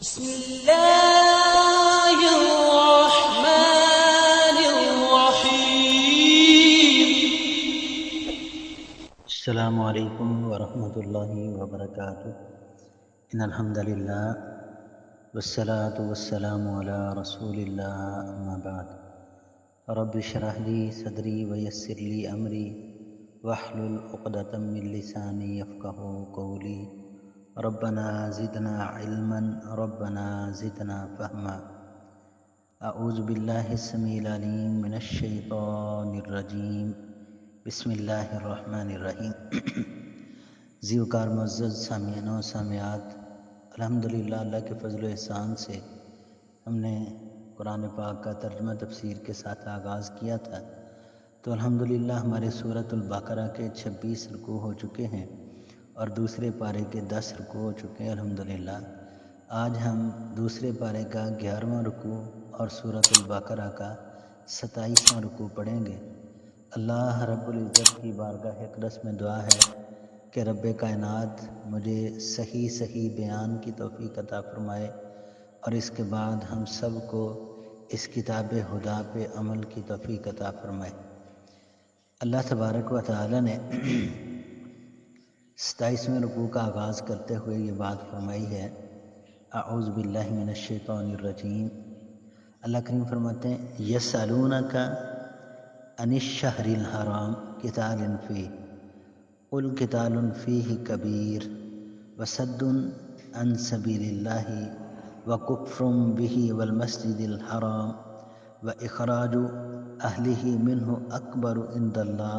بسم الله الرحمن الرحيم. السلام علیکم ورحمۃ اللہ وبرکاتہ ان الحمد للہ والصلاة والسلام علی رسول اللہ اما بعد رب اشرح لی صدری ویسر لی امری واحلل عقدۃ من لسانی یفقہوا قولی ربنا زدنا علما ربنا زدنا فہما اعوذ باللہ السمیع العلیم من الشیطان الرجیم بسم اللہ الرحمن الرحیم زیوکار معزز سامعین و سامعات، الحمدللہ اللہ کے فضل و احسان سے ہم نے قرآن پاک کا ترجمہ تفسیر کے ساتھ آغاز کیا تھا، تو الحمدللہ ہمارے سورۃ البقرہ کے 26 رکوع ہو چکے ہیں اور دوسرے پارے کے 10 رکوع ہو چکے ہیں الحمدللہ۔ آج ہم دوسرے پارے کا 11واں رکوع اور سورۃ البقرہ کا 27واں رکوع پڑھیں گے۔ اللہ رب العزت کی بارگاہ اقدس میں دعا ہے کہ رب کائنات مجھے صحیح بیان کی توفیق عطا فرمائے اور اس کے بعد ہم سب کو اس کتاب خدا پہ عمل کی توفیق عطا فرمائے۔ اللہ تبارک و تعالی نے 27ویں رکوع کا آغاز کرتے ہوئے یہ بات فرمائی ہے، اعوذ باللہ من الشیطان الرجیم۔ اللہ کریم فرماتے ہیں یسألونک عن الشہر الحرام قتال فیہ قل قتال فیہ کبیر وصد عن سبیل اللہ وکفر بہ والمسجد الحرام واخراج اہلہ منہ اکبر عند اللہ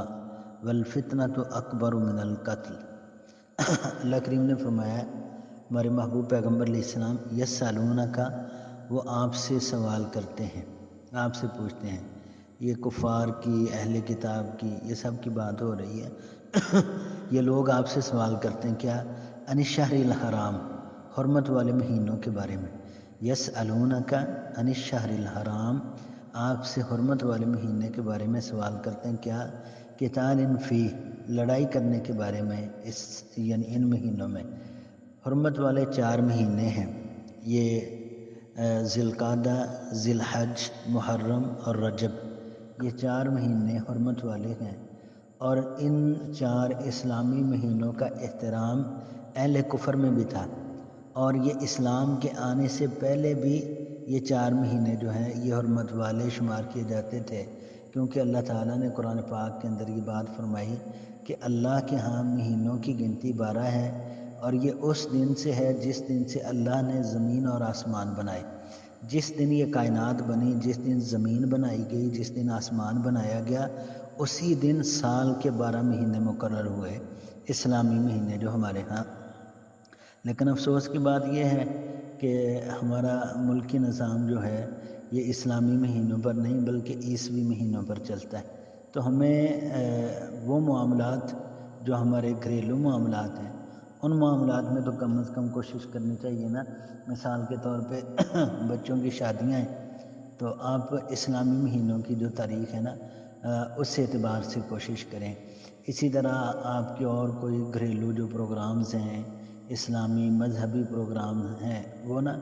والفتنۃ اکبر من القتل۔ اللہ کریم نے فرمایا ہمارے محبوب پیغمبر علیہ السلام یسألونک، وہ آپ سے سوال کرتے ہیں، آپ سے پوچھتے ہیں۔ یہ کفار کی، اہل کتاب کی، یہ سب کی بات ہو رہی ہے۔ یہ لوگ آپ سے سوال کرتے ہیں کیا؟ عن الشہر الحرام، حرمت والے مہینوں کے بارے میں۔ یسألونک عن الشہر الحرام، آپ سے حرمت والے مہینے کے بارے میں سوال کرتے ہیں کیا؟ قتال فیہ، لڑائی کرنے کے بارے میں، یعنی ان مہینوں میں۔ حرمت والے 4 مہینے ہیں، یہ ذی القعدہ، ذی الحج، محرم اور رجب، یہ 4 مہینے حرمت والے ہیں۔ اور ان 4 اسلامی مہینوں کا احترام اہل کفر میں بھی تھا، اور یہ اسلام کے آنے سے پہلے بھی یہ 4 مہینے جو ہیں یہ حرمت والے شمار کیے جاتے تھے، کیونکہ اللہ تعالیٰ نے قرآن پاک کے اندر یہ بات فرمائی کہ اللہ کے ہاں مہینوں کی گنتی 12 ہے، اور یہ اس دن سے ہے جس دن سے اللہ نے زمین اور آسمان بنائے۔ جس دن یہ کائنات بنی، جس دن زمین بنائی گئی، جس دن آسمان بنایا گیا، اسی دن سال کے 12 مہینے مقرر ہوئے، اسلامی مہینے جو ہمارے ہاں۔ لیکن افسوس کی بات یہ ہے کہ ہمارا ملکی نظام جو ہے یہ اسلامی مہینوں پر نہیں بلکہ عیسوی مہینوں پر چلتا ہے، تو ہمیں وہ معاملات جو ہمارے گھریلو معاملات ہیں ان معاملات میں تو کم از کم کوشش کرنی چاہیے نا۔ مثال کے طور پہ بچوں کی شادیاں ہیں تو آپ اسلامی مہینوں کی جو تاریخ ہے نا اس اعتبار سے کوشش کریں۔ اسی طرح آپ کے اور کوئی گھریلو جو پروگرامز ہیں، اسلامی مذہبی پروگرام ہیں، وہ نا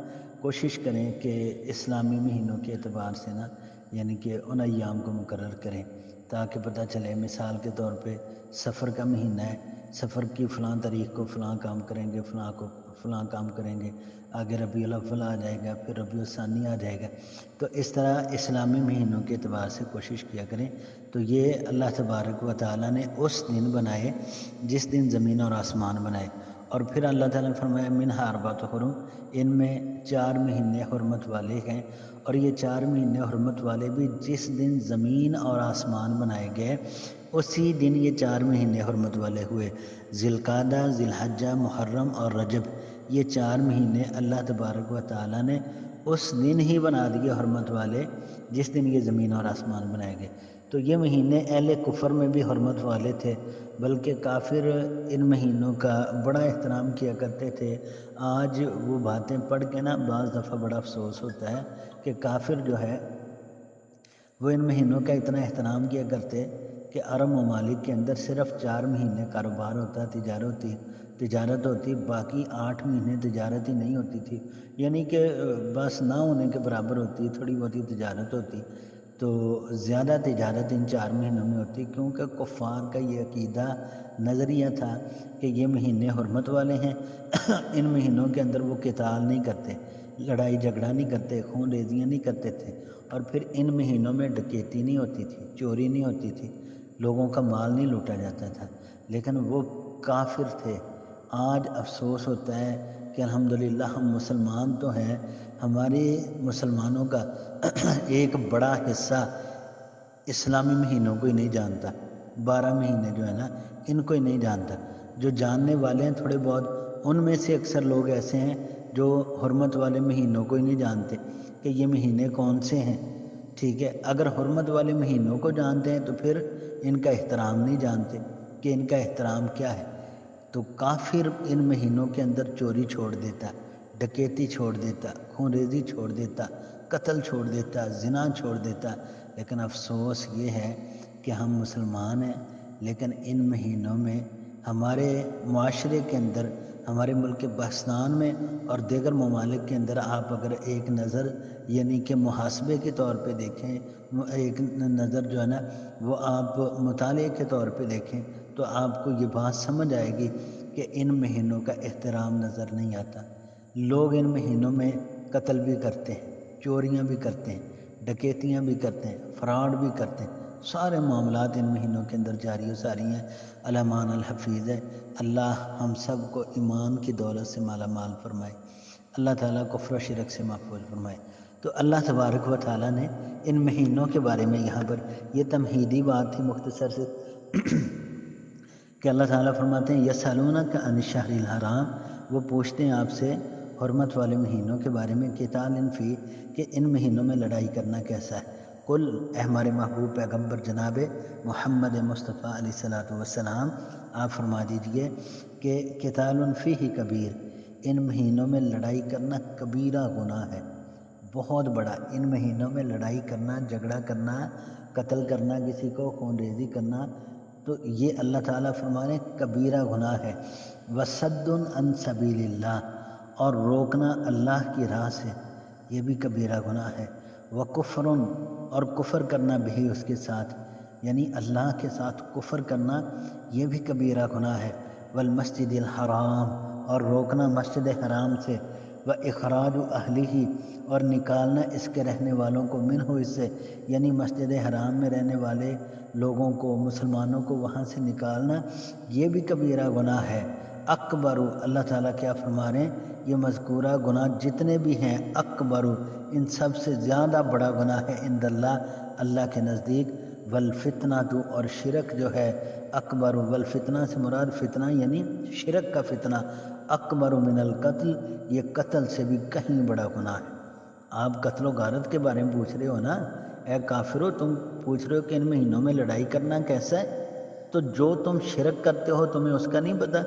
کوشش کریں کہ اسلامی مہینوں کے اعتبار سے نا یعنی کہ ان ایام کو مقرر کریں، تاکہ پتہ چلے مثال کے طور پہ سفر کا مہینہ ہے، سفر کی فلاں تاریخ کو فلاں کام کریں گے، فلاں کو فلاں کام کریں گے، آگے ربیع الاول آ جائے گا، پھر ربیع الثانی آ جائے گا۔ تو اس طرح اسلامی مہینوں کے اعتبار سے کوشش کیا کریں۔ تو یہ اللہ تبارک و تعالیٰ نے اس دن بنائے جس دن زمین اور آسمان بنائے، اور پھر اللہ تعالیٰ نے فرمایا منہا اربعۃ حرم، ان میں 4 مہینے حرمت والے ہیں، اور یہ 4 مہینے حرمت والے بھی جس دن زمین اور آسمان بنائے گئے اسی دن یہ 4 مہینے حرمت والے ہوئے۔ ذی القعدہ، ذی الحجہ، محرم اور رجب، یہ 4 مہینے اللہ تبارک و تعالیٰ نے اس دن ہی بنا دیے حرمت والے جس دن یہ زمین اور آسمان بنائے گئے۔ تو یہ مہینے اہل کفر میں بھی حرمت والے تھے، بلکہ کافر ان مہینوں کا بڑا احترام کیا کرتے تھے۔ آج وہ باتیں پڑھ کے نا بعض دفعہ بڑا افسوس ہوتا ہے کہ کافر جو ہے وہ ان مہینوں کا اتنا احترام کیا کرتے کہ عرب ممالک کے اندر صرف 4 مہینے کاروبار ہوتا، تجارت ہوتی، تجارت ہوتی، باقی 8 مہینے تجارت ہی نہیں ہوتی تھی، یعنی کہ بس نہ ہونے کے برابر ہوتی، تھوڑی بہت ہی تجارت ہوتی، تو زیادہ تجارت ان 4 مہینوں میں ہوتی، کیونکہ کفار کا یہ عقیدہ نظریہ تھا کہ یہ مہینے حرمت والے ہیں، ان مہینوں کے اندر وہ قتال نہیں کرتے، لڑائی جھگڑا نہیں کرتے، خون ریزیاں نہیں کرتے تھے، اور پھر ان مہینوں میں ڈکیتی نہیں ہوتی تھی، چوری نہیں ہوتی تھی، لوگوں کا مال نہیں لوٹا جاتا تھا، لیکن وہ کافر تھے۔ آج افسوس ہوتا ہے کہ الحمدللہ ہم مسلمان تو ہیں، ہمارے مسلمانوں کا ایک بڑا حصہ اسلامی مہینوں کو ہی نہیں جانتا، 12 مہینے جو ہے نا ان کو ہی نہیں جانتا، جو جاننے والے ہیں تھوڑے بہت، ان میں سے اکثر لوگ ایسے ہیں جو حرمت والے مہینوں کو ہی نہیں جانتے کہ یہ مہینے کون سے ہیں، ٹھیک ہے۔ اگر حرمت والے مہینوں کو جانتے ہیں تو پھر ان کا احترام نہیں جانتے کہ ان کا احترام کیا ہے۔ تو کافر ان مہینوں کے اندر چوری چھوڑ دیتا، ڈکیتی چھوڑ دیتا، خون ریزی چھوڑ دیتا، قتل چھوڑ دیتا، زنا چھوڑ دیتا، لیکن افسوس یہ ہے کہ ہم مسلمان ہیں، لیکن ان مہینوں میں ہمارے معاشرے کے اندر، ہمارے ملک پاکستان میں اور دیگر ممالک کے اندر آپ اگر ایک نظر یعنی کہ محاسبے کے طور پہ دیکھیں، ایک نظر جو ہے نا وہ آپ مطالعے کے طور پہ دیکھیں تو آپ کو یہ بات سمجھ آئے گی کہ ان مہینوں کا احترام نظر نہیں آتا۔ لوگ ان مہینوں میں قتل بھی کرتے ہیں، چوریاں بھی کرتے ہیں، ڈکیتیاں بھی کرتے ہیں، فراڈ بھی کرتے ہیں، سارے معاملات ان مہینوں کے اندر جاری و ساری ہیں۔ الامان الحفیظ ہے، اللہ ہم سب کو ایمان کی دولت سے مالا مال فرمائے، اللہ تعالیٰ کفر و شرک سے محفوظ فرمائے۔ تو اللہ تبارک و تعالیٰ نے ان مہینوں کے بارے میں یہاں پر یہ تمہیدی بات تھی مختصر سے کہ اللہ تعالیٰ فرماتے ہیں یسألونک عن الشہر الحرام، وہ پوچھتے ہیں آپ سے حرمت والے مہینوں کے بارے میں، قتال فی، کہ ان مہینوں میں لڑائی کرنا کیسا ہے۔ قل، اے ہمارے محبوب پیغمبر جناب محمد مصطفیٰ علیہ الصلوۃ والسلام، آپ فرما دیجئے کہ قتال فیہ کبیر، ان مہینوں میں لڑائی کرنا کبیرہ گناہ ہے، بہت بڑا۔ ان مہینوں میں لڑائی کرنا، جھگڑا کرنا، قتل کرنا کسی کو، خون ریزی کرنا، تو یہ اللہ تعالیٰ فرمانے کبیرہ گناہ ہے۔ وصد عن سبیل اللہ، اور روکنا اللہ کی راہ سے، یہ بھی کبیرہ گناہ ہے۔ وکفر، اور کفر کرنا بھی اس کے ساتھ، یعنی اللہ کے ساتھ کفر کرنا، یہ بھی کبیرہ گناہ ہے۔ والمسجد الحرام، اور روکنا مسجد حرام سے، واخراج اہلہ، اور نکالنا اس کے رہنے والوں کو منہ اس سے، یعنی مسجد حرام میں رہنے والے لوگوں کو، مسلمانوں کو وہاں سے نکالنا، یہ بھی کبیرہ گناہ ہے۔ اکبر، اللہ تعالیٰ کیا فرما رہے ہیں، یہ مذکورہ گناہ جتنے بھی ہیں، اکبر، ان سب سے زیادہ بڑا گناہ ہے عند اللہ، اللہ کے نزدیک۔ والفتنہ، اور شرک جو ہے، اکبر، والفتنہ سے مراد فتنہ یعنی شرک کا فتنہ، اکبر من القتل، یہ قتل سے بھی کہیں بڑا گناہ ہے۔ آپ قتل و غارت کے بارے میں پوچھ رہے ہو نا، اے کافرو، تم پوچھ رہے ہو کہ ان مہینوں میں لڑائی کرنا کیسا ہے، تو جو تم شرک کرتے ہو تمہیں اس کا نہیں پتہ؟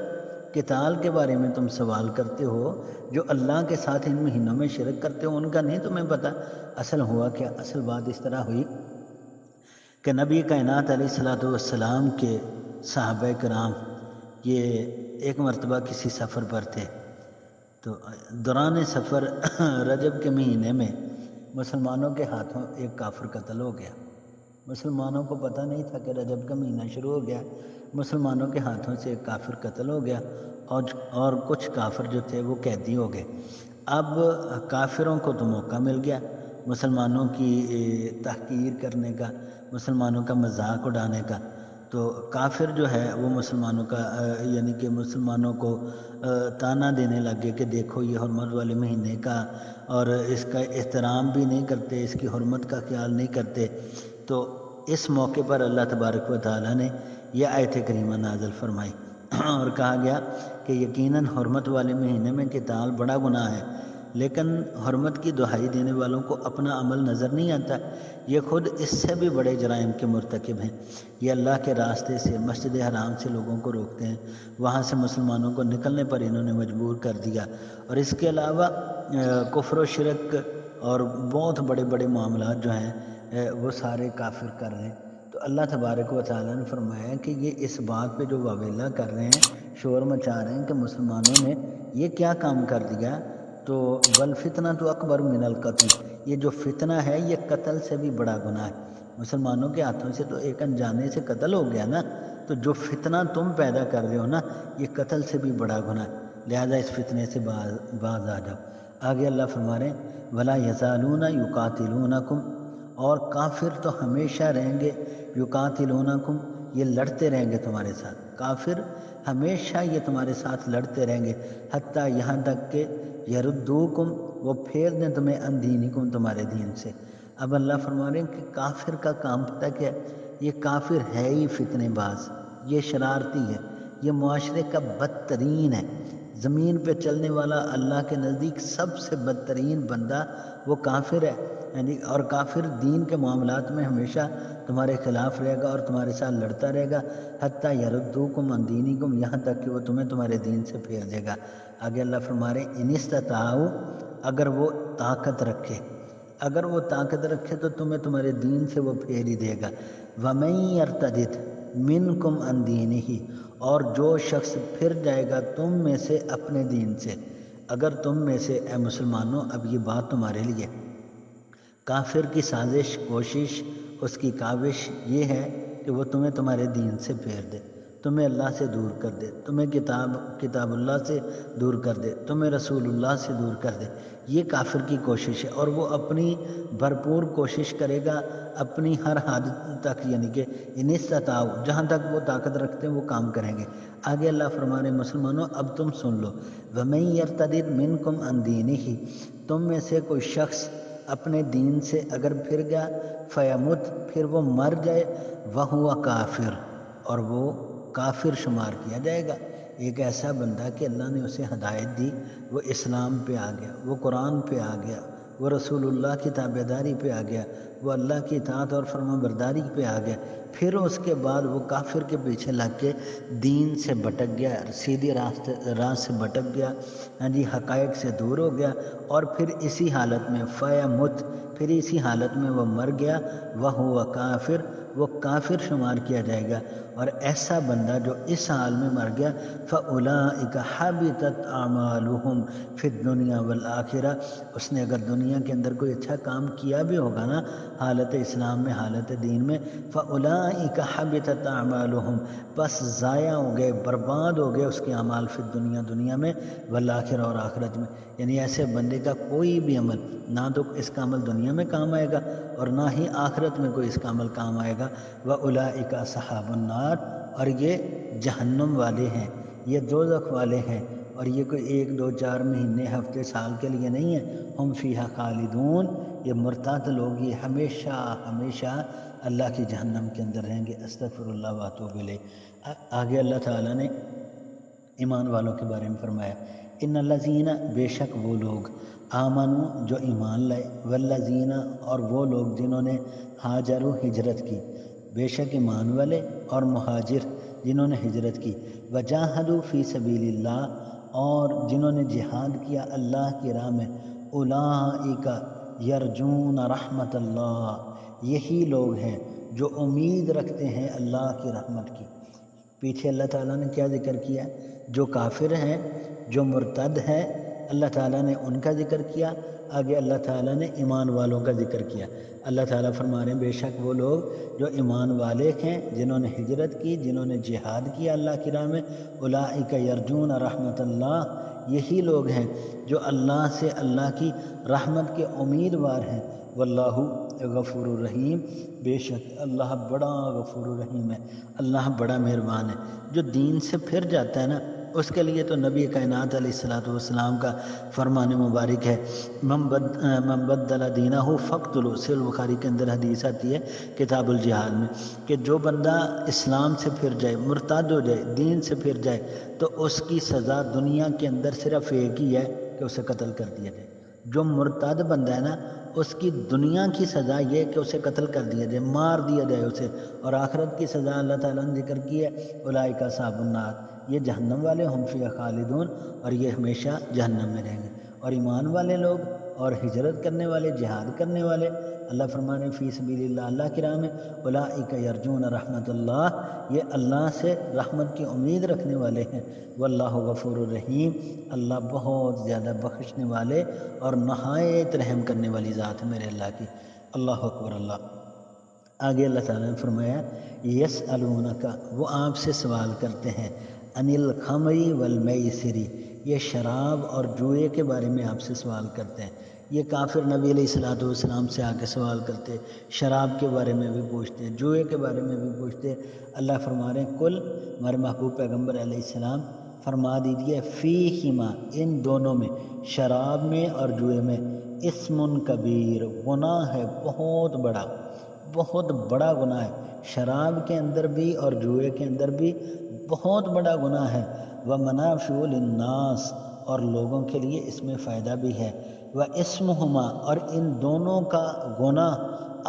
قتال کے بارے میں تم سوال کرتے ہو، جو اللہ کے ساتھ ان مہینوں میں شرک کرتے ہو ان کا نہیں تمہیں پتہ؟ اصل ہوا کیا، اصل بات اس طرح ہوئی کہ نبی کائنات علیہ الصلوۃ والسلام کے صحابہ کرام یہ ایک مرتبہ کسی سفر پر تھے، تو دوران سفر رجب کے مہینے میں مسلمانوں کے ہاتھوں ایک کافر قتل ہو گیا۔ مسلمانوں کو پتہ نہیں تھا کہ رجب کا مہینہ شروع ہو گیا، مسلمانوں کے ہاتھوں سے ایک کافر قتل ہو گیا، اور کچھ کافر جو تھے وہ قیدی ہو گئے۔ اب کافروں کو تو موقع مل گیا مسلمانوں کی تحقیر کرنے کا، مسلمانوں کا مذاق اڑانے کا، تو کافر جو ہے وہ مسلمانوں کا یعنی کہ مسلمانوں کو تانا دینے لگے کہ دیکھو یہ حرمت والے مہینے کا، اور اس کا احترام بھی نہیں کرتے، اس کی حرمت کا خیال نہیں کرتے۔ تو اس موقع پر اللہ تبارک و تعالیٰ نے یہ آیت کریمہ نازل فرمائی اور کہا گیا کہ یقیناً حرمت والے مہینے میں قتال بڑا گناہ ہے، لیکن حرمت کی دہائی دینے والوں کو اپنا عمل نظر نہیں آتا، یہ خود اس سے بھی بڑے جرائم کے مرتکب ہیں۔ یہ اللہ کے راستے سے، مسجد حرام سے لوگوں کو روکتے ہیں، وہاں سے مسلمانوں کو نکلنے پر انہوں نے مجبور کر دیا، اور اس کے علاوہ کفر و شرک اور بہت بڑے بڑے معاملات جو ہیں وہ سارے کافر کر رہے ہیں۔ تو اللہ تبارک و تعالیٰ نے فرمایا کہ یہ اس بات پہ جو واویلا کر رہے ہیں، شور مچا رہے ہیں کہ مسلمانوں نے یہ کیا کام کر دیا، تو والفتنہ تو اکبر من القتل، یہ جو فتنہ ہے یہ قتل سے بھی بڑا گناہ ہے۔ مسلمانوں کے ہاتھوں سے تو ایک انجانے سے قتل ہو گیا نا، تو جو فتنہ تم پیدا کر رہے ہو نا یہ قتل سے بھی بڑا گناہ ہے، لہذا اس فتنے سے باز آ جاؤ۔ آگے اللہ فرما رہے ہیں ولا یزالون یقاتلونکم، اور کافر تو ہمیشہ رہیں گے، یقاتلونکم یہ لڑتے رہیں گے تمہارے ساتھ، کافر ہمیشہ یہ تمہارے ساتھ لڑتے رہیں گے، حتیٰ یہاں تک کہ یردوکم وہ پھیر دیں تمہیں عن دینکم تمہارے دین سے۔ اب اللہ فرما رہے ہیں کہ کافر کا کام پتہ کیا ہے، یہ کافر ہے ہی فتنے باز، یہ شرارتی ہے، یہ معاشرے کا بدترین ہے، زمین پہ چلنے والا اللہ کے نزدیک سب سے بدترین بندہ وہ کافر ہے، یعنی اور کافر دین کے معاملات میں ہمیشہ تمہارے خلاف رہے گا اور تمہارے ساتھ لڑتا رہے گا، حتیٰ یردوکم عن دینکم یہاں تک کہ وہ تمہیں تمہارے دین سے پھیر دے گا۔ آگے اللہ فرما رہے ہیں ان استطاعوا اگر وہ طاقت رکھے، اگر وہ طاقت رکھے تو تمہیں تمہارے دین سے وہ پھیر ہی دے گا۔ وَمَن يَرْتَدِدْ مِنْكُمْ عَنْ دِينِهِ اور جو شخص پھر جائے گا تم میں سے اپنے دین سے، اگر تم میں سے اے مسلمانوں، اب یہ بات تمہارے لیے، کافر کی سازش کوشش اس کی کاوش یہ ہے کہ وہ تمہیں تمہارے دین سے پھیر دے، تمہیں اللہ سے دور کر دے، تمہیں کتاب اللہ سے دور کر دے، تمہیں رسول اللہ سے دور کر دے، یہ کافر کی کوشش ہے، اور وہ اپنی بھرپور کوشش کرے گا اپنی ہر حد تک، یعنی کہ ان استطاعوا جہاں تک وہ طاقت رکھتے ہیں وہ کام کریں گے۔ آگے اللہ فرما رہے ہیں مسلمانوں اب تم سن لو، وَمَن يَرْتَدِدْ مِنْكُمْ عَنْ دِينِهِ تم میں سے کوئی شخص اپنے دین سے اگر پھر گیا، فیمت پھر وہ مر جائے، وَهُوَ کافر اور وہ کافر شمار کیا جائے گا۔ ایک ایسا بندہ کہ اللہ نے اسے ہدایت دی، وہ اسلام پہ آ گیا، وہ قرآن پہ آ گیا، وہ رسول اللہ کی تابعداری پہ آ گیا، وہ اللہ کی اطاعت اور فرما برداری پہ آ گیا، پھر اس کے بعد وہ کافر کے پیچھے لگ کے دین سے بھٹک گیا، سیدھی راہ سے بھٹک گیا، ہاں جی حقائق سے دور ہو گیا، اور پھر اسی حالت میں فیمت پھر اسی حالت میں وہ مر گیا، وَهُوَ کافر وہ کافر شمار کیا جائے گا۔ اور ایسا بندہ جو اس حال میں مر گیا، فَأُولَئِكَ حَبِطَتْ أَعْمَالُهُمْ فِي الدُّنْيَا وَالْآخِرَةِ اس نے اگر دنیا کے اندر کوئی اچھا کام کیا بھی ہوگا نا حالت اسلام میں حالت دین میں، فَأُولَئِكَ حَبِطَتْ أَعْمَالُهُمْ بس ضائع ہو گئے، برباد ہو گئے اس کے اعمال فی الدنیا دنیا میں، والآخرہ اور آخرت میں، یعنی ایسے بندے کا کوئی بھی عمل نہ تو اس کا عمل دنیا میں کام آئے گا اور نہ ہی آخرت میں کوئی اس کا عمل کام آئے گا۔ وَأُولَئِكَ أَصْحَابُ النَّارِ اور یہ جہنم والے ہیں، یہ دوزخ والے ہیں، اور یہ کوئی 1 2 4 مہینے ہفتے سال کے لیے نہیں ہے، ہم فیہا خالدون یہ مرتد لوگ یہ ہمیشہ ہمیشہ اللہ کی جہنم کے اندر رہیں گے۔ استغفر اللہ واتوب الیہ۔ آگے اللہ تعالیٰ نے ایمان والوں کے بارے میں فرمایا ان الذین بے شک وہ لوگ آمنو جو ایمان لائے، والذین اور وہ لوگ جنہوں نے ہاجروا ہجرت کی، بے شک ایمان والے اور مہاجر جنہوں نے ہجرت کی، وجاہدوا فی سبیل اللہ اور جنہوں نے جہاد کیا اللہ کی راہ میں، اولئک یرجون رحمت اللہ یہی لوگ ہیں جو امید رکھتے ہیں اللہ کی رحمت کی۔ پیچھے اللہ تعالیٰ نے کیا ذکر کیا؟ جو کافر ہیں، جو مرتد ہیں، اللہ تعالیٰ نے ان کا ذکر کیا، آگے اللہ تعالیٰ نے ایمان والوں کا ذکر کیا۔ اللہ تعالیٰ فرما رہے ہیں بے شک وہ لوگ جو ایمان والے ہیں، جنہوں نے ہجرت کی، جنہوں نے جہاد کیا اللہ کی راہ میں، اولئک یرجون رحمت اللہ یہی لوگ ہیں جو اللہ سے اللہ کی رحمت کے امیدوار ہیں۔ واللہ غفور الرحیم بے شک اللہ بڑا غفور الرحیم ہے، اللہ بڑا مہربان ہے۔ جو دین سے پھر جاتا ہے نا اس کے لیے تو نبی کائنات علیہ الصلوۃ والسلام کا فرمان مبارک ہے، من بدل دینہ فاقتلوا، صحیح بخاری کے اندر حدیث آتی ہے کتاب الجہاد میں کہ جو بندہ اسلام سے پھر جائے، مرتد ہو جائے، دین سے پھر جائے، تو اس کی سزا دنیا کے اندر صرف ایک ہی ہے کہ اسے قتل کر دیا جائے۔ جو مرتد بندہ ہے نا اس کی دنیا کی سزا یہ کہ اسے قتل کر دیا جائے، مار دیا جائے اسے، اور آخرت کی سزا اللہ تعالیٰ نے ذکر کی ہے اولئک اصحاب النار یہ جہنم والے، ہم فیہا خالدون اور یہ ہمیشہ جہنم میں رہیں گے۔ اور ایمان والے لوگ اور ہجرت کرنے والے، جہاد کرنے والے، اللہ فرمانے فی سبیل اللہ، اللہ کی راہ میں، اولئک یرجون رحمت اللہ، یہ اللہ سے رحمت کی امید رکھنے والے ہیں، واللہ غفور الرحیم، اللہ بہت زیادہ بخشنے والے اور نہایت رحم کرنے والی ذات ہے میرے اللہ کی۔ اللہ اکبر اللہ۔ آگے اللہ تعالیٰ نے فرمایا یسألونک، وہ آپ سے سوال کرتے ہیں، عن الخمر والمیسر، یہ شراب اور جوئے کے بارے میں آپ سے سوال کرتے ہیں۔ یہ کافر نبی علیہ الصلوۃ والسلام سے آ کے سوال کرتے، شراب کے بارے میں بھی پوچھتے، جوئے کے بارے میں بھی پوچھتے۔ اللہ فرما رہے ہیں کل، ہمارے محبوب پیغمبر علیہ السلام فرما دیجئے، فیہما، ان دونوں میں، شراب میں اور جوئے میں، اسم کبیر، گناہ ہے بہت بڑا، بہت بڑا گناہ ہے۔ شراب کے اندر بھی اور جوئے کے اندر بھی بہت بڑا گناہ ہے۔ وَمَنَافِعُ لِلنَّاسِ، اور لوگوں کے لیے اس میں فائدہ بھی ہے۔ وَإِسْمُهُمَا، اور ان دونوں کا گناہ،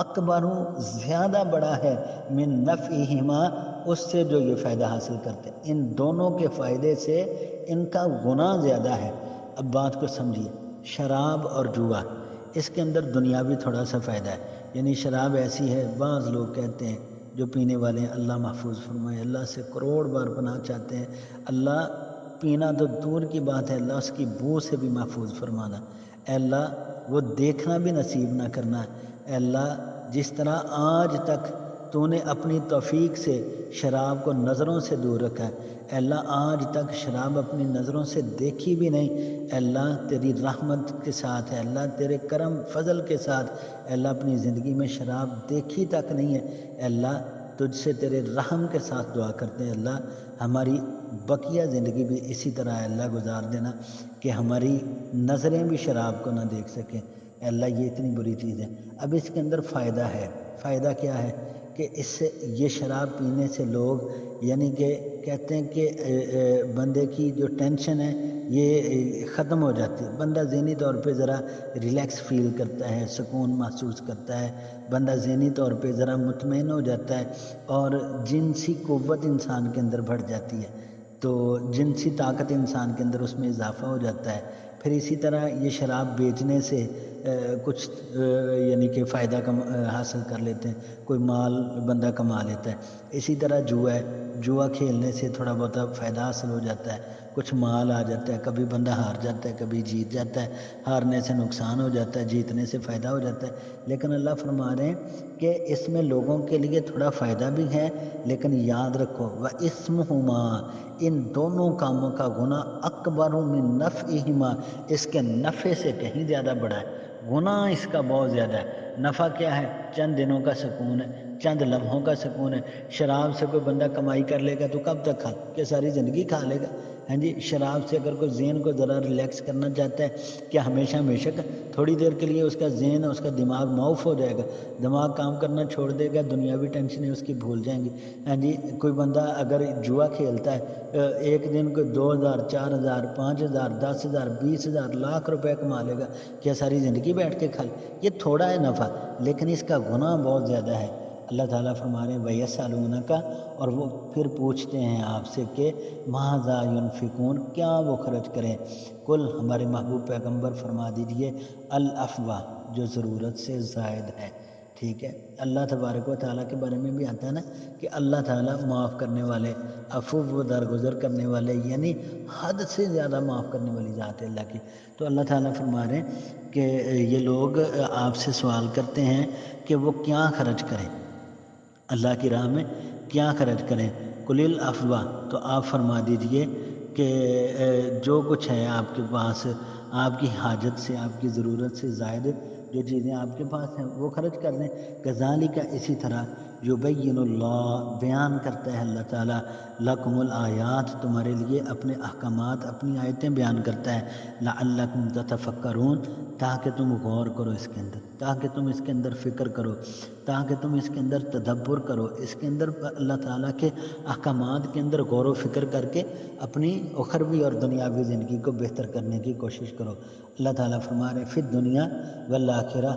اکبر، زیادہ بڑا ہے، من نفعہما، اس سے جو یہ فائدہ حاصل کرتے ہیں، ان دونوں کے فائدے سے ان کا گناہ زیادہ ہے۔ اب بات کو سمجھیے، شراب اور جوا، اس کے اندر دنیاوی تھوڑا سا فائدہ ہے، یعنی شراب ایسی ہے، بعض لوگ کہتے ہیں جو پینے والے ہیں، اللہ محفوظ فرمائے، اللہ سے کروڑ بار پناہ چاہتے ہیں، اللہ پینا تو دور کی بات ہے، اللہ اس کی بو سے بھی محفوظ فرمانا، اے اللہ وہ دیکھنا بھی نصیب نہ کرنا، اے اللہ جس طرح آج تک تو نے اپنی توفیق سے شراب کو نظروں سے دور رکھا ہے، اے اللہ آج تک شراب اپنی نظروں سے دیکھی بھی نہیں، اے اللہ تیری رحمت کے ساتھ ہے، اللہ تیرے کرم فضل کے ساتھ، اے اللہ اپنی زندگی میں شراب دیکھی تک نہیں ہے، اے اللہ تجھ سے تیرے رحم کے ساتھ دعا کرتے ہیں، اللہ ہماری بقیہ زندگی بھی اسی طرح اے اللہ گزار دینا کہ ہماری نظریں بھی شراب کو نہ دیکھ سکیں، اے اللہ یہ اتنی بری چیز ہے۔ اب اس کے اندر فائدہ ہے، فائدہ کیا ہے کہ اس سے یہ شراب پینے سے لوگ یعنی کہ کہتے ہیں کہ بندے کی جو ٹینشن ہے یہ ختم ہو جاتی ہے، بندہ ذہنی طور پہ ذرا ریلیکس فیل کرتا ہے، سکون محسوس کرتا ہے، بندہ ذہنی طور پہ ذرا مطمئن ہو جاتا ہے، اور جنسی قوت انسان کے اندر بڑھ جاتی ہے، تو جنسی طاقت انسان کے اندر اس میں اضافہ ہو جاتا ہے۔ پھر اسی طرح یہ شراب بیچنے سے کچھ یعنی کہ فائدہ حاصل کر لیتے ہیں، کوئی مال بندہ کما لیتا ہے۔ اسی طرح جوا ہے، جوا کھیلنے سے تھوڑا بہت فائدہ حاصل ہو جاتا ہے، کچھ مال آ جاتا ہے، کبھی بندہ ہار جاتا ہے، کبھی جیت جاتا ہے، ہارنے سے نقصان ہو جاتا ہے، جیتنے سے فائدہ ہو جاتا ہے۔ لیکن اللہ فرما رہے ہیں کہ اس میں لوگوں کے لیے تھوڑا فائدہ بھی ہے، لیکن یاد رکھو وَإِسْمُهُمَا، ان دونوں کاموں کا گناہ اکبر من نفعہما، اس کے نفع سے کہیں زیادہ بڑا ہے، گناہ اس کا بہت زیادہ ہے۔ نفع کیا ہے؟ چند دنوں کا سکون ہے، چند لمحوں کا سکون ہے۔ شراب سے کوئی بندہ کمائی کر لے گا تو کب تک کھا، کہ ساری زندگی کھا لے گا؟ ہاں جی، شراب سے اگر کوئی ذہن کو ذرا ریلیکس کرنا چاہتا ہے کہ ہمیشہ ہمیشہ تھوڑی دیر کے لیے اس کا ذہن، اس کا دماغ معاف ہو جائے گا، دماغ کام کرنا چھوڑ دے گا، دنیاوی ٹینشنیں اس کی بھول جائیں گی۔ ہاں جی، کوئی بندہ اگر جوا کھیلتا ہے، ایک دن کو 2000 4000 5000 10,000 20,000 لاکھ روپے کما لے گا، کیا ساری زندگی بیٹھ کے کھا لے؟ یہ تھوڑا ہے نفع، لیکن اس کا گناہ بہت زیادہ ہے۔ اللہ تعالیٰ فرما رہے ہیں وَيَسْأَلُونَكَ، اور وہ پھر پوچھتے ہیں آپ سے کہ ماذا ينفقون، کیا وہ خرچ کریں؟ کل، ہمارے محبوب پیغمبر فرما دیجئے، العفو، جو ضرورت سے زائد ہے، ٹھیک ہے۔ اللہ تبارک و تعالیٰ کے بارے میں بھی آتا ہے نا کہ اللہ تعالیٰ معاف کرنے والے، عفو و درگزر کرنے والے، یعنی حد سے زیادہ معاف کرنے والی ذات ہے اللہ کی۔ تو اللہ تعالیٰ فرما رہے ہیں کہ یہ لوگ آپ سے سوال کرتے ہیں کہ وہ کیا خرچ کریں، اللہ کی راہ میں کیا خرچ کریں۔ قُلِ الْعَفْوَ، تو آپ فرما دیجئے کہ جو کچھ ہے آپ کے پاس، آپ کی حاجت سے، آپ کی ضرورت سے زائد جو چیزیں آپ کے پاس ہیں وہ خرچ کر دیں۔ کذالک، اسی طرح، یبین اللہ، بیان کرتا ہے اللہ تعالیٰ، لکم الآیات، تمہارے لیے اپنے احکامات، اپنی آیتیں بیان کرتا ہے، لعلکم تتفکرون، تاکہ تم غور کرو اس کے اندر، تاکہ تم اس کے اندر فکر کرو، تاکہ تم اس کے اندر تدبر کرو، اس کے اندر اللہ تعالیٰ کے احکامات کے اندر غور و فکر کر کے اپنی اخروی اور دنیاوی زندگی کو بہتر کرنے کی کوشش کرو۔ اللہ تعالیٰ فرما رہے فی الدنیا والآخرہ،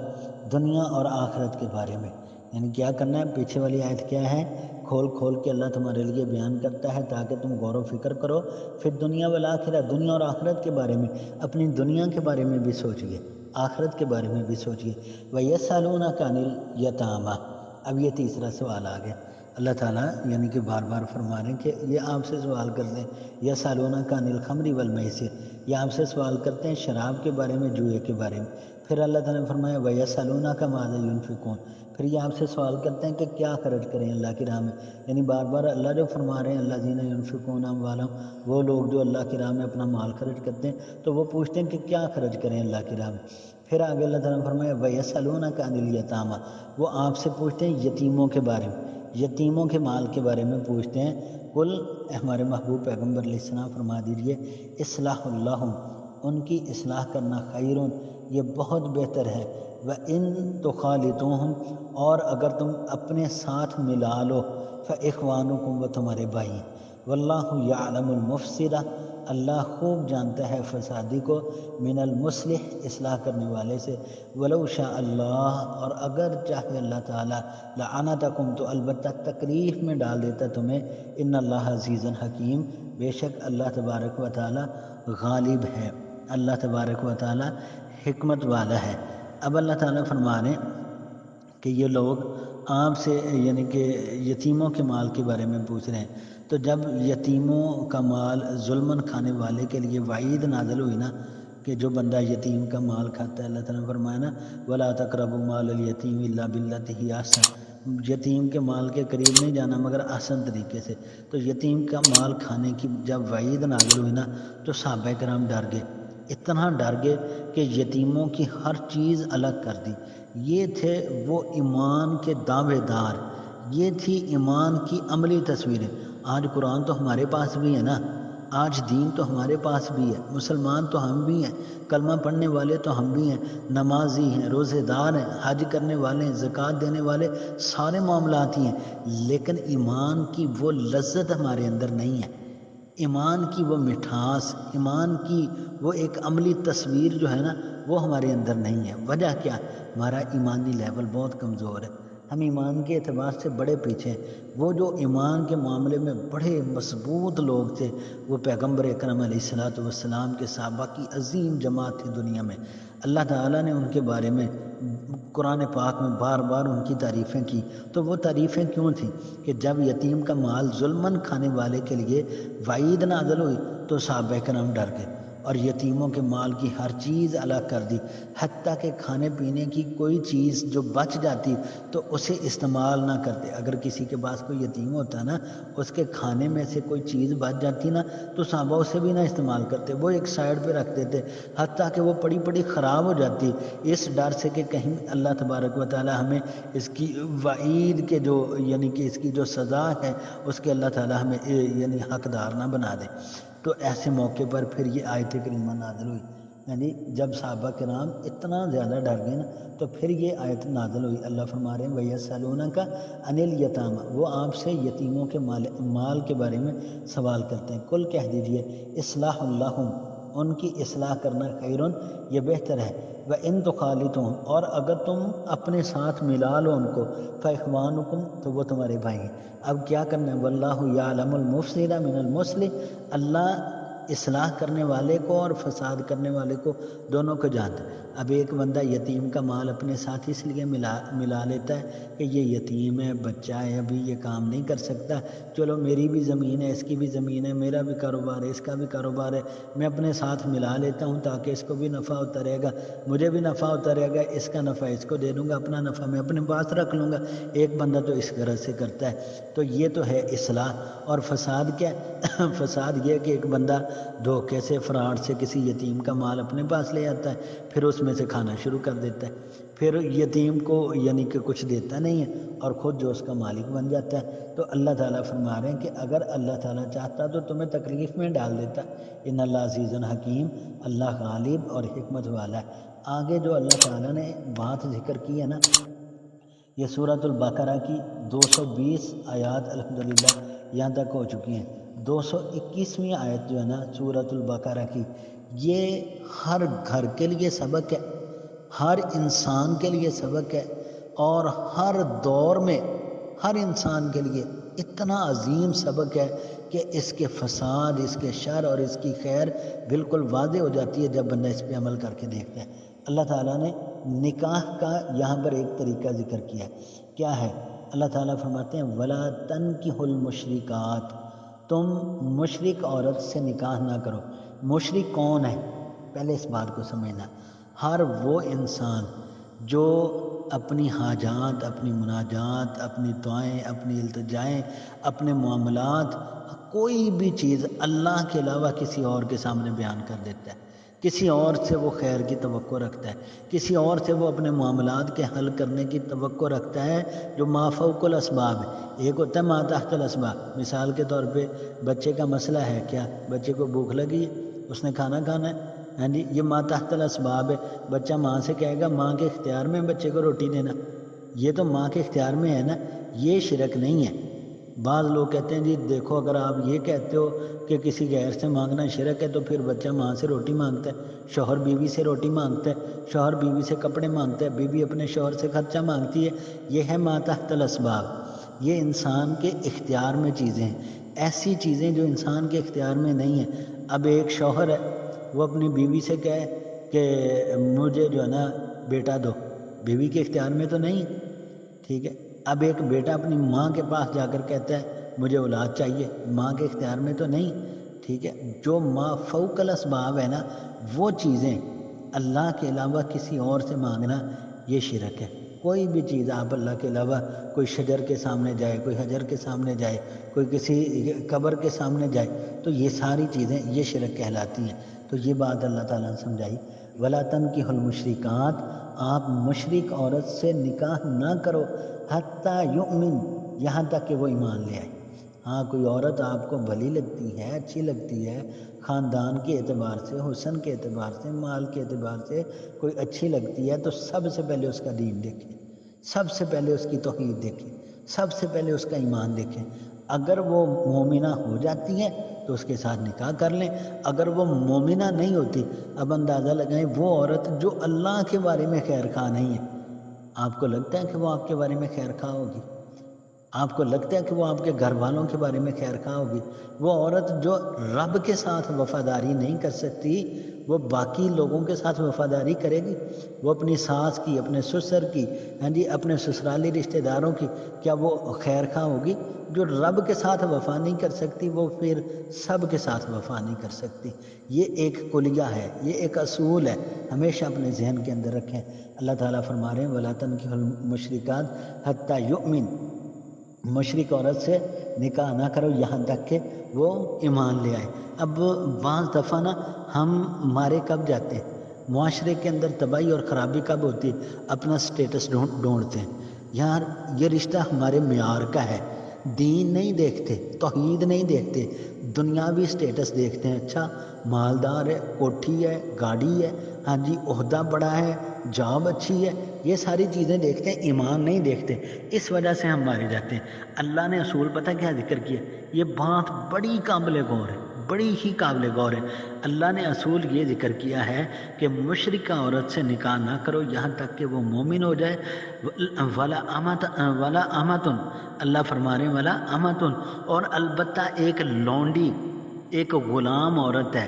دنیا اور آخرت کے بارے میں، یعنی کیا کرنا ہے؟ پیچھے والی آیت کیا ہے کھول کھول کے اللہ تمہارے لیے بیان کرتا ہے تاکہ تم غور و فکر کرو، پھر دنیا والآخرہ، دنیا اور آخرت کے بارے میں، اپنی دنیا کے بارے میں بھی سوچیے، آخرت کے بارے میں بھی سوچیے۔ وَيَسْأَلُونَكَ عَنِ الْيَتَامَىٰ، اب یہ تیسرا سوال آ گیا۔ اللہ تعالیٰ یعنی کہ بار بار فرما رہے ہیں کہ یہ آپ سے سوال کرتے ہیں، یسألونک عن الخمر والمیسر، یہ آپ سے سوال کرتے ہیں شراب کے بارے میں، جوئے کے بارے میں۔ پھر اللہ تعالیٰ نے فرمایا وَيَسْأَلُونَکَ مَاذَا يُنْفِقُونَ، پھر یہ آپ سے سوال کرتے ہیں کہ کیا خرچ کریں اللہ کی راہ میں۔ یعنی بار بار اللہ جو فرما رہے ہیں الذین ينفقون اموالهم، وہ لوگ جو اللہ کی راہ میں اپنا مال خرچ کرتے ہیں، تو وہ پوچھتے ہیں کہ کیا خرچ کریں اللہ کی راہ میں۔ پھر آگے اللہ تعالیٰ نے فرمایا وَيَسْأَلُونَکَ عَنِ الْيَتَامَىٰ، وہ آپ سے پوچھتے ہیں یتیموں کے بارے میں، یتیموں کے مال کے بارے میں پوچھتے ہیں۔ قل، ہمارے محبوب پیغمبر علیہ السلام فرما دیجئے، اصلاح اللہم، ان کی اصلاح کرنا، خیرون، یہ بہت بہتر ہے، وَإِن تُخَالِطُوهُمْ، اور اگر تم اپنے ساتھ ملا لو، فَإِخْوَانُكُمْ، وہ تمہارے بھائی ہیں، وَاللَّهُ يَعْلَمُ الْمُفْسِدَ، اللہ خوب جانتا ہے فسادی کو، من المصلح، اصلاح کرنے والے سے، وَلَوْ شَاءَ اللَّہ، اور اگر چاہے اللہ تعالیٰ، لَعَنَتَكُمْ، تو البتہ تکلیف میں ڈال دیتا تمہیں، ان اللہ عزیز حکیم، بے شک اللہ تبارک و تعالیٰ غالب ہے، اللہ تبارک و تعالیٰ حکمت والا ہے۔ اب اللہ تعالیٰ فرما رہے ہیں کہ یہ لوگ آپ سے یعنی کہ یتیموں کے مال کے بارے میں پوچھ رہے ہیں، تو جب یتیموں کا مال ظلماً کھانے والے کے لیے وعید نازل ہوئی نا، کہ جو بندہ یتیم کا مال کھاتا ہے، اللہ تعالیٰ نے فرمایا نا وَلَا تَقْرَبُوا مَالَ الْيَتِيمِ إِلَّا بِالَّتِي هِيَ أَحْسَنُ، یتیم کے مال کے قریب نہیں جانا مگر احسن طریقے سے۔ تو یتیم کا مال کھانے کی جب وعید نازل ہوئی نا، تو صحابہ کرام ڈر گئے، اتنا ڈر گئے کہ یتیموں کی ہر چیز الگ کر دی۔ یہ تھے وہ ایمان کے دعوے دار، یہ تھی ایمان کی عملی تصویریں۔ آج قرآن تو ہمارے پاس بھی ہے نا، آج دین تو ہمارے پاس بھی ہے، مسلمان تو ہم بھی ہیں، کلمہ پڑھنے والے تو ہم بھی ہیں، نمازی ہیں، روزے دار ہیں، حج کرنے والے ہیں، زکوٰۃ دینے والے، سارے معاملات ہی ہیں، لیکن ایمان کی وہ لذت ہمارے اندر نہیں ہے، ایمان کی وہ مٹھاس، ایمان کی وہ ایک عملی تصویر جو ہے نا، وہ ہمارے اندر نہیں ہے۔ وجہ کیا؟ ہمارا ایمانی لیول بہت کمزور ہے، ہم ایمان کے اعتبار سے بڑے پیچھے ہیں۔ وہ جو ایمان کے معاملے میں بڑے مضبوط لوگ تھے، وہ پیغمبر اکرم علیہ الصلوۃ والسلام کے صحابہ کی عظیم جماعت تھی دنیا میں۔ اللہ تعالیٰ نے ان کے بارے میں قرآن پاک میں بار بار ان کی تعریفیں کی، تو وہ تعریفیں کیوں تھیں کہ جب یتیم کا مال ظلماً کھانے والے کے لیے وعید نازل ہوئی تو صحابہ کرام ڈر گئے اور یتیموں کے مال کی ہر چیز الگ کر دی، حتیٰ کہ کھانے پینے کی کوئی چیز جو بچ جاتی تو اسے استعمال نہ کرتے۔ اگر کسی کے پاس کوئی یتیم ہوتا نا، اس کے کھانے میں سے کوئی چیز بچ جاتی نا، تو صحابہ اسے بھی نہ استعمال کرتے، وہ ایک سائڈ پہ رکھ دیتے، حتیٰ کہ وہ پڑی پڑی خراب ہو جاتی، اس ڈر سے کہ کہیں اللہ تبارک و تعالی ہمیں اس کی وعید کے جو یعنی کہ اس کی جو سزا ہے اس کے اللہ تعالی ہمیں یعنی حقدار نہ بنا دے۔ تو ایسے موقع پر پھر یہ آیت کریمہ نازل ہوئی، یعنی جب صحابہ کرام اتنا زیادہ ڈر گئے نا، تو پھر یہ آیت نازل ہوئی۔ اللہ فرما رہے ہیں وَيَسْأَلُونَكَ عَنِ الْيَتَامَىٰ، وہ آپ سے یتیموں کے مال کے بارے میں سوال کرتے ہیں۔ قل، کہہ دیجئے، اصلاح اللہم، ان کی اصلاح کرنا، خیرون، یہ بہتر ہے، وَإِن تُخَالِطُوهُمْ، اور اگر تم اپنے ساتھ ملا لو ان کو، فَإِخْوَانُكُمْ، تو وہ تمہارے بھائی ہیں۔ اب کیا کرنا ہے؟ وَاللَّهُ يَعْلَمُ الْمُفْسِدَ مِنَ الْمُصْلِحِ، اللہ اصلاح کرنے والے کو اور فساد کرنے والے کو دونوں کو جانتا ہے۔ اب ایک بندہ یتیم کا مال اپنے ساتھ اس لیے ملا لیتا ہے کہ یہ یتیم ہے، بچہ ہے، ابھی یہ کام نہیں کر سکتا، چلو میری بھی زمین ہے، اس کی بھی زمین ہے، میرا بھی کاروبار ہے، اس کا بھی کاروبار ہے، میں اپنے ساتھ ملا لیتا ہوں تاکہ اس کو بھی نفع ہوتا رہے گا، مجھے بھی نفع ہوتا رہے گا، اس کا نفع اس کو دے دوں گا، اپنا نفع میں اپنے پاس رکھ لوں گا۔ ایک بندہ تو اس غرض سے کرتا ہے، تو یہ تو ہے اصلاح۔ اور فساد کیا ہے؟ فساد یہ کہ ایک بندہ دھوکے سے، فراڈ سے کسی یتیم کا مال اپنے پاس لے آتا ہے، پھر اس میں سے کھانا شروع کر دیتا ہے، پھر یتیم کو یعنی کہ کچھ دیتا نہیں ہے اور خود جو اس کا مالک بن جاتا ہے۔ تو اللہ تعالیٰ فرما رہے ہیں کہ اگر اللہ تعالیٰ چاہتا تو تمہیں تکلیف میں ڈال دیتا، ان اللہ عزیز حکیم، اللہ غالب اور حکمت والا ہے۔ آگے جو اللہ تعالیٰ نے بات ذکر کی ہے نا، یہ سورۃ البقرہ کی 220 آیات الحمدللہ یہاں تک ہو چکی ہیں۔ 221ویں آیت جو ہے نا سورۃ البقرہ کی، یہ ہر گھر کے لیے سبق ہے، ہر انسان کے لیے سبق ہے، اور ہر دور میں ہر انسان کے لیے اتنا عظیم سبق ہے کہ اس کے فساد، اس کے شر اور اس کی خیر بالکل واضح ہو جاتی ہے جب بندہ اس پہ عمل کر کے دیکھتا ہے۔ اللہ تعالیٰ نے نکاح کا یہاں پر ایک طریقہ ذکر کیا ہے، کیا ہے؟ اللہ تعالیٰ فرماتے ہیں وَلَا تَنْكِحُوا الْمُشْرِكَاتِ، تم مشرک عورت سے نکاح نہ کرو۔ مشرک کون ہے؟ پہلے اس بات کو سمجھنا، ہر وہ انسان جو اپنی حاجات، اپنی مناجات، اپنی دعائیں، اپنی التجائیں، اپنے معاملات، کوئی بھی چیز اللہ کے علاوہ کسی اور کے سامنے بیان کر دیتا ہے، کسی اور سے وہ خیر کی توقع رکھتا ہے، کسی اور سے وہ اپنے معاملات کے حل کرنے کی توقع رکھتا ہے جو ما فوق الاسباب ہے۔ ایک ہوتا ہے ما تحت الاسباب، مثال کے طور پہ بچے کا مسئلہ ہے، کیا بچے کو بھوک لگی ہے، اس نے کھانا کھانا ہے، ہاں جی، یہ ما تحت الاسباب ہے۔ بچہ ماں سے کہے گا ماں کے اختیار میں بچے کو روٹی دینا، یہ تو ماں کے اختیار میں ہے نا، یہ شرک نہیں ہے۔ بعض لوگ کہتے ہیں جی دیکھو اگر آپ یہ کہتے ہو کہ کسی غیر سے مانگنا شرک ہے تو پھر بچہ ماں سے روٹی مانگتا ہے، شوہر بیوی سے روٹی مانگتا ہے، شوہر بیوی سے کپڑے مانگتا ہے، بیوی اپنے شوہر سے خرچہ مانگتی ہے، یہ ہے ما تحت الاسباب۔ یہ انسان کے اختیار میں چیزیں ہیں، ایسی چیزیں جو انسان کے اختیار میں نہیں ہیں۔ اب ایک شوہر ہے، وہ اپنی بیوی سے کہے کہ مجھے جو ہے نا بیٹا دو، بیوی کے اختیار میں تو نہیں، ٹھیک ہے۔ اب ایک بیٹا اپنی ماں کے پاس جا کر کہتا ہے مجھے اولاد چاہیے، ماں کے اختیار میں تو نہیں، ٹھیک ہے۔ جو ما فوق الاسباب ہے نا، وہ چیزیں اللہ کے علاوہ کسی اور سے مانگنا یہ شرک ہے۔ کوئی بھی چیز آپ اللہ کے علاوہ، کوئی شجر کے سامنے جائے، کوئی حجر کے سامنے جائے، کوئی کسی قبر کے سامنے جائے، تو یہ ساری چیزیں یہ شرک کہلاتی ہیں۔ تو یہ بات اللہ تعالیٰ نے سمجھائی وَلَا تَنْكِحُوا الْمُشْرِكَاتِ، آپ مشرک عورت سے نکاح نہ کرو حتیٰ یؤمن، یہاں تک کہ وہ ایمان لے آئے۔ ہاں کوئی عورت آپ کو بھلی لگتی ہے، اچھی لگتی ہے، خاندان کے اعتبار سے، حسن کے اعتبار سے، مال کے اعتبار سے کوئی اچھی لگتی ہے تو سب سے پہلے اس کا دین دیکھیں، سب سے پہلے اس کی توحید دیکھیں، سب سے پہلے اس کا ایمان دیکھیں۔ اگر وہ مومنہ ہو جاتی ہے تو اس کے ساتھ نکاح کر لیں، اگر وہ مومنہ نہیں ہوتی، اب اندازہ لگائیں وہ عورت جو اللہ کے بارے میں خیر خواہ نہیں ہے، آپ کو لگتا ہے کہ وہ آپ کے بارے میں خیر خواہ ہوگی؟ آپ کو لگتا ہے کہ وہ آپ کے گھر والوں کے بارے میں خیر خواہ ہوگی؟ وہ عورت جو رب کے ساتھ وفاداری نہیں کر سکتی، وہ باقی لوگوں کے ساتھ وفاداری کرے گی؟ وہ اپنی ساس کی، اپنے سسر کی، ہاں جی، اپنے سسرالی رشتہ داروں کی کیا وہ خیر خواہ ہوگی؟ جو رب کے ساتھ وفا نہیں کر سکتی وہ پھر سب کے ساتھ وفا نہیں کر سکتی۔ یہ ایک کلیہ ہے، یہ ایک اصول ہے، ہمیشہ اپنے ذہن کے اندر رکھیں۔ اللہ تعالیٰ فرما رہے ہیں وَلَا تَنْكِحُوا الْمُشْرِكَاتِ حَتَّى يُؤْمِنْ، مشرک عورت سے نکاح نہ کرو یہاں تک کہ وہ ایمان لے آئے۔ اب بعض دفعہ نا ہم مارے کب جاتے ہیں، معاشرے کے اندر تباہی اور خرابی کب ہوتی ہے، اپنا سٹیٹس ڈھونڈتے ہیں، یار یہ رشتہ ہمارے معیار کا ہے، دین نہیں دیکھتے، توحید نہیں دیکھتے، دنیاوی سٹیٹس دیکھتے ہیں، اچھا مالدار ہے، کوٹھی ہے، گاڑی ہے، ہاں جی، عہدہ بڑا ہے، جاب اچھی ہے، یہ ساری چیزیں دیکھتے ہیں، ایمان نہیں دیکھتے، اس وجہ سے ہم مارے جاتے ہیں۔ اللہ نے اصول پتہ کیا ذکر کیا؟ یہ بات بڑی قابل غور ہے، بڑی ہی قابل غور ہے۔ اللہ نے اصول یہ ذکر کیا ہے کہ مشرکہ عورت سے نکاح نہ کرو یہاں تک کہ وہ مومن ہو جائے۔ ولا امتن، اللہ فرما رہے ہیں ولا امتن، اور البتہ ایک لونڈی، ایک غلام عورت ہے،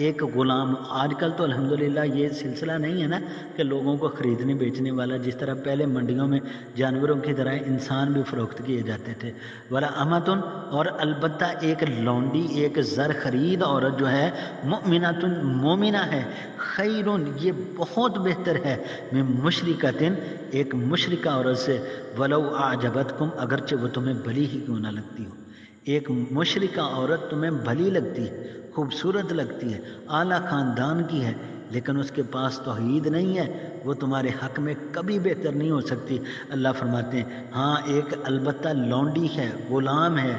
ایک غلام۔ آج کل تو الحمدللہ یہ سلسلہ نہیں ہے نا کہ لوگوں کو خریدنے بیچنے والا، جس طرح پہلے منڈیوں میں جانوروں کی طرح انسان بھی فروخت کیے جاتے تھے۔ ولا امتن، اور البتہ ایک لونڈی، ایک زر خرید عورت جو ہے، مؤمنۃ، مومنہ ہے، خیرن، یہ بہت بہتر ہے، من مشرکۃ، ایک مشرکہ عورت سے، ولو اعجبتکم، اگرچہ وہ تمہیں بھلی ہی کیوں نہ لگتی ہو۔ ایک مشرکہ عورت تمہیں بھلی لگتی ہے، خوبصورت لگتی ہے، اعلیٰ خاندان کی ہے، لیکن اس کے پاس توحید نہیں ہے، وہ تمہارے حق میں کبھی بہتر نہیں ہو سکتی۔ اللہ فرماتے ہیں ہاں ایک البتہ لونڈی ہے، غلام ہے،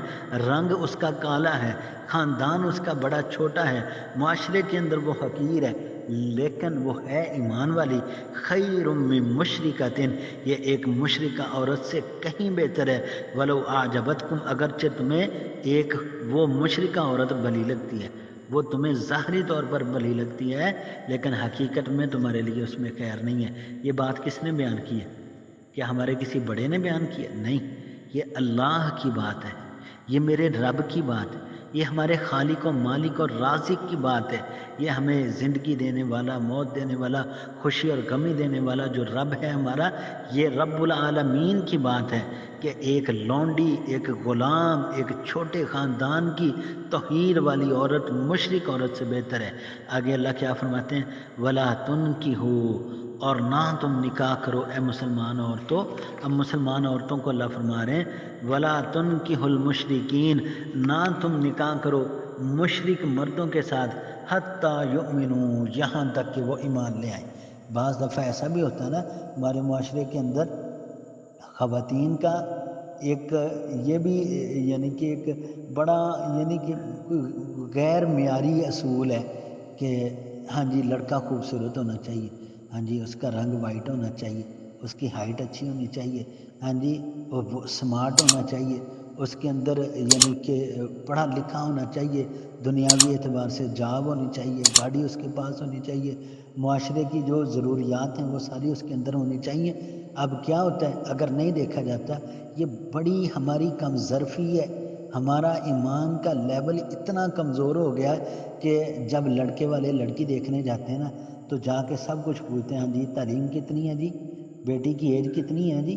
رنگ اس کا کالا ہے، خاندان اس کا بڑا چھوٹا ہے، معاشرے کے اندر وہ حقیر ہے، لیکن وہ ہے ایمان والی، خیر من مشرکۃ، یہ ایک مشرکہ عورت سے کہیں بہتر ہے، ولو اعجبتکم، اگرچہ تمہیں ایک وہ مشرکہ عورت بھلی لگتی ہے، وہ تمہیں ظاہری طور پر بھلی لگتی ہے لیکن حقیقت میں تمہارے لیے اس میں خیر نہیں ہے۔ یہ بات کس نے بیان کی ہے؟ کیا ہمارے کسی بڑے نے بیان کیا؟ نہیں، یہ اللہ کی بات ہے، یہ میرے رب کی بات ہے، یہ ہمارے خالق و مالک اور رازق کی بات ہے، یہ ہمیں زندگی دینے والا، موت دینے والا، خوشی اور غمی دینے والا جو رب ہے ہمارا، یہ رب العالمین کی بات ہے کہ ایک لونڈی، ایک غلام، ایک چھوٹے خاندان کی توحید والی عورت مشرک عورت سے بہتر ہے۔ آگے اللہ کیا فرماتے ہیں، وَلَا تُنْكِحُوا، اور نہ تم نکاح کرو اے مسلمان عورتوں۔ اب مسلمان عورتوں کو اللہ فرما رہے ہیں وَلَا تُنْكِحُوا الْمُشْرِكِينَ، نہ تم نکاح کرو مشرک مردوں کے ساتھ، حتیٰ یؤمنوا، یہاں تک کہ وہ ایمان لے آئیں۔ بعض دفعہ ایسا بھی ہوتا ہے نا ہمارے معاشرے کے اندر، خواتین کا ایک یہ بھی یعنی کہ ایک بڑا یعنی کہ غیر معیاری اصول ہے کہ ہاں جی لڑکا خوبصورت ہونا چاہیے، ہاں جی اس کا رنگ وائٹ ہونا چاہیے، اس کی ہائٹ اچھی ہونی چاہیے، ہاں جی وہ سمارٹ ہونا چاہیے، اس کے اندر یعنی کہ پڑھا لکھا ہونا چاہیے، دنیاوی اعتبار سے جاب ہونی چاہیے، گاڑی اس کے پاس ہونی چاہیے، معاشرے کی جو ضروریات ہیں وہ ساری اس کے اندر ہونی چاہیے۔ اب کیا ہوتا ہے اگر نہیں دیکھا جاتا، یہ بڑی ہماری کم ظرفی ہے، ہمارا ایمان کا لیول اتنا کمزور ہو گیا کہ جب لڑکے والے لڑکی دیکھنے جاتے ہیں نا تو جا کے سب کچھ پوچھتے ہیں، ہاں جی تعلیم کتنی ہے جی، بیٹی کی ایج کتنی ہے جی،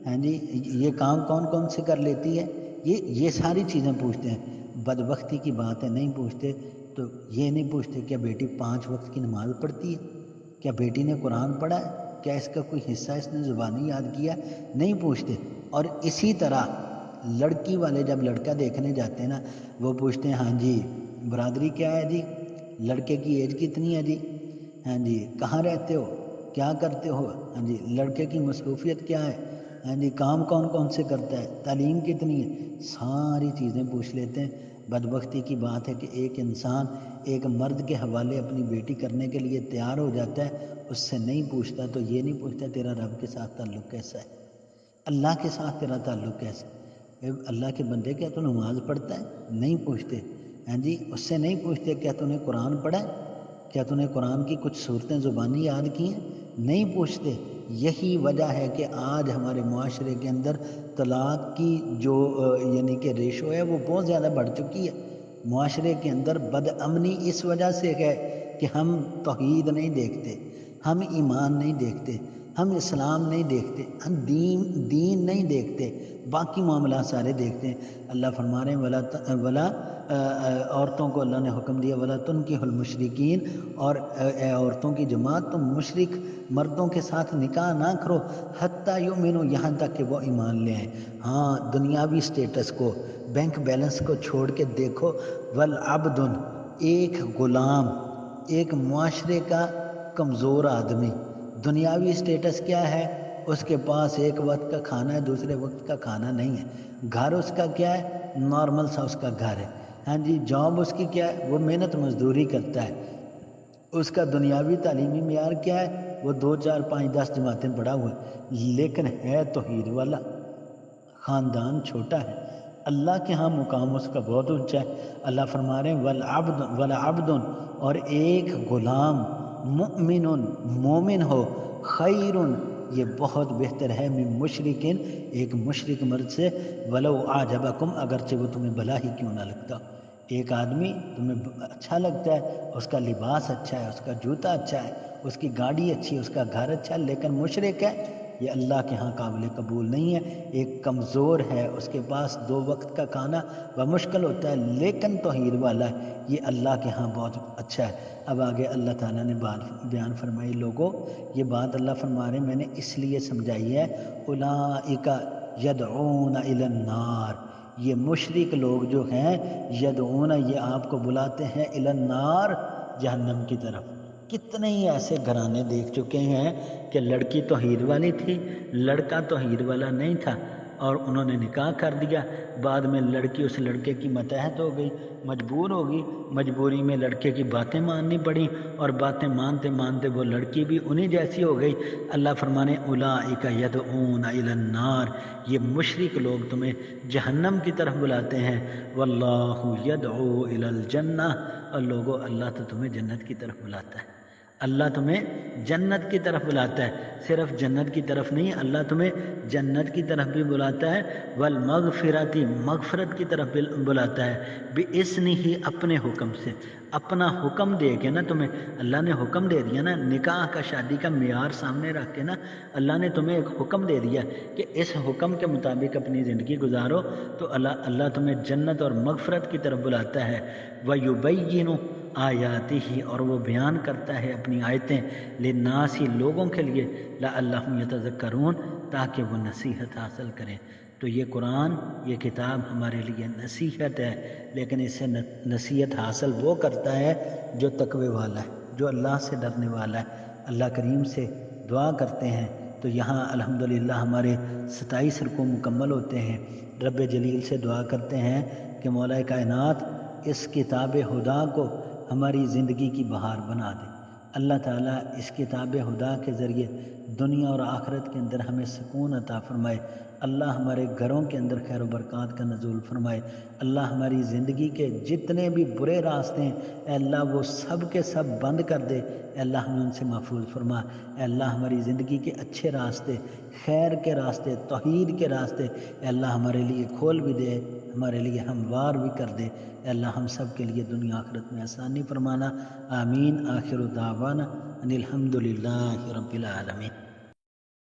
ہاں جی یہ کام کون کون سے کر لیتی ہے، یہ ساری چیزیں پوچھتے ہیں۔ بدبختی کی بات ہے نہیں پوچھتے، تو یہ نہیں پوچھتے کیا بیٹی 5 وقت کی نماز پڑھتی ہے، کیا بیٹی نے قرآن پڑھا ہے، کیا اس کا کوئی حصہ اس نے زبانی یاد کیا، نہیں پوچھتے۔ اور اسی طرح لڑکی والے جب لڑکا دیکھنے جاتے ہیں نا وہ پوچھتے ہیں ہاں جی برادری کیا ہے جی، لڑکے کی ایج کتنی ہے جی، ہاں جی کہاں رہتے ہو، کیا کرتے ہو، ہاں جی لڑکے کی مصروفیت کیا ہے، ہاں جی کام کون کون سے کرتا ہے، تعلیم کتنی ہے، ساری چیزیں پوچھ لیتے ہیں۔ بدبختی کی بات ہے کہ ایک انسان ایک مرد کے حوالے اپنی بیٹی کرنے کے لیے تیار ہو جاتا ہے، اس سے نہیں پوچھتا، تو یہ نہیں پوچھتا تیرا رب کے ساتھ تعلق کیسا ہے، اللہ کے ساتھ تیرا تعلق کیسا ہے، اللہ کے بندے کیا تو نماز پڑھتا ہے، نہیں پوچھتے، ہاں جی اس سے نہیں پوچھتے کیا تو نے قرآن پڑھا ہے، کیا تو نے قرآن کی کچھ صورتیں زبانی یاد کی ہیں، نہیں پوچھتے۔ یہی وجہ ہے کہ آج ہمارے معاشرے کے اندر طلاق کی جو یعنی کہ ریشو ہے وہ بہت زیادہ بڑھ چکی ہے۔ معاشرے کے اندر بد امنی اس وجہ سے ہے کہ ہم توحید نہیں دیکھتے، ہم ایمان نہیں دیکھتے، ہم اسلام نہیں دیکھتے، ہم دین نہیں دیکھتے، باقی معاملات سارے دیکھتے ہیں۔ اللہ فرما رہے ہیں ولا عورتوں کو اللہ نے حکم دیا ولا تنکحوا المشرکین، اور اے عورتوں کی جماعت تم مشرک مردوں کے ساتھ نکاح نہ کرو، حتیٰ یؤمنوا، یہاں تک کہ وہ ایمان لے آئیں۔ ہاں دنیاوی سٹیٹس کو، بینک بیلنس کو چھوڑ کے دیکھو، والعبد، ایک غلام، ایک معاشرے کا کمزور آدمی، دنیاوی سٹیٹس کیا ہے، اس کے پاس ایک وقت کا کھانا ہے دوسرے وقت کا کھانا نہیں ہے، گھر اس کا کیا ہے نارمل سا اس کا گھر ہے، ہاں جی جاب اس کی کیا ہے وہ محنت مزدوری کرتا ہے، اس کا دنیاوی تعلیمی معیار کیا ہے وہ 2 4 5 10 جماعتیں پڑھا ہوا ہے، لیکن ہے توحید والا، خاندان چھوٹا ہے، اللہ کے ہاں مقام اس کا بہت اونچا ہے۔ اللہ فرما رہے ہیں والعبد، اور ایک غلام، مؤمن، مومن ہو، خیر، یہ بہت بہتر ہے، من مشرکن، ایک مشرک مرد سے، ولو اعجبکم، اگرچہ وہ تمہیں بھلا ہی کیوں نہ لگتا۔ ایک آدمی تمہیں اچھا لگتا ہے، اس کا لباس اچھا ہے، اس کا جوتا اچھا ہے، اس کی گاڑی اچھی ہے، اس کا گھر اچھا ہے، لیکن مشرک ہے، یہ اللہ کے ہاں قابل قبول نہیں ہے۔ ایک کمزور ہے، اس کے پاس 2 وقت کا کھانا بمشکل ہوتا ہے، لیکن توحید والا ہے، یہ اللہ کے ہاں بہت اچھا ہے۔ اب آگے اللہ تعالیٰ نے بات بیان فرمائی، لوگوں یہ بات اللہ فرما رہے ہیں میں نے اس لیے سمجھائی ہے، اولئک یدعون الی النار، یہ مشرک لوگ جو ہیں، یدعون، یہ آپ کو بلاتے ہیں، الی النار، جہنم کی طرف۔ کتنے ہی ایسے گھرانے دیکھ چکے ہیں کہ لڑکی توحید والی تھی، لڑکا توحید والا نہیں تھا، اور انہوں نے نکاح کر دیا، بعد میں لڑکی اس لڑکے کی ماتحت ہو گئی، مجبور ہوگی، مجبوری میں لڑکے کی باتیں ماننی پڑیں، اور باتیں مانتے مانتے وہ لڑکی بھی انہی جیسی ہو گئی۔ اللہ فرمانے اولئک یدعون الی النار، یہ مشرک لوگ تمہیں جہنم کی طرف بلاتے ہیں، واللہ یدعو الی الجنہ، اور لوگوں اللہ تو تمہیں جنت کی طرف بلاتا ہے۔ اللہ تمہیں جنت کی طرف بلاتا ہے، صرف جنت کی طرف نہیں، اللہ تمہیں جنت کی طرف بھی بلاتا ہے، والمغفرتی مغفرت کی طرف بھی بلاتا ہے، بِإِذْنِهِ اپنے حکم سے، اپنا حکم دے کے نا تمہیں اللہ نے حکم دے دیا نا، نکاح کا شادی کا معیار سامنے رکھ کے نا اللہ نے تمہیں ایک حکم دے دیا کہ اس حکم کے مطابق اپنی زندگی گزارو، تو اللہ تمہیں جنت اور مغفرت کی طرف بلاتا ہے، وَيُبَيِّنُ آیاتہ اور وہ بیان کرتا ہے اپنی آیتیں للناس لوگوں کے لیے لعلہم یتذکرون تاکہ وہ نصیحت حاصل کریں۔ تو یہ قرآن یہ کتاب ہمارے لیے نصیحت ہے، لیکن اس سے نصیحت حاصل وہ کرتا ہے جو تقوی والا ہے، جو اللہ سے ڈرنے والا ہے۔ اللہ کریم سے دعا کرتے ہیں تو یہاں الحمدللہ ہمارے 27 رکوع مکمل ہوتے ہیں، رب جلیل سے دعا کرتے ہیں کہ مولا کائنات اس کتاب خدا کو ہماری زندگی کی بہار بنا دے۔ اللہ تعالیٰ اس کتاب خدا کے ذریعے دنیا اور آخرت کے اندر ہمیں سکون عطا فرمائے، اللہ ہمارے گھروں کے اندر خیر و برکات کا نزول فرمائے، اللہ ہماری زندگی کے جتنے بھی برے راستے ہیں اے اللہ وہ سب کے سب بند کر دے، اے اللہ ہمیں ان سے محفوظ فرما، اے اللہ ہماری زندگی کے اچھے راستے، خیر کے راستے، توحید کے راستے اے اللہ ہمارے لیے کھول بھی دے، ہمارے لیے ہموار بھی کر دے، اے اللہ ہم سب کے لیے دنیا آخرت میں آسانی فرمانا۔ آمین۔ آخر دعوانا ان الحمد للہ رب العالمین۔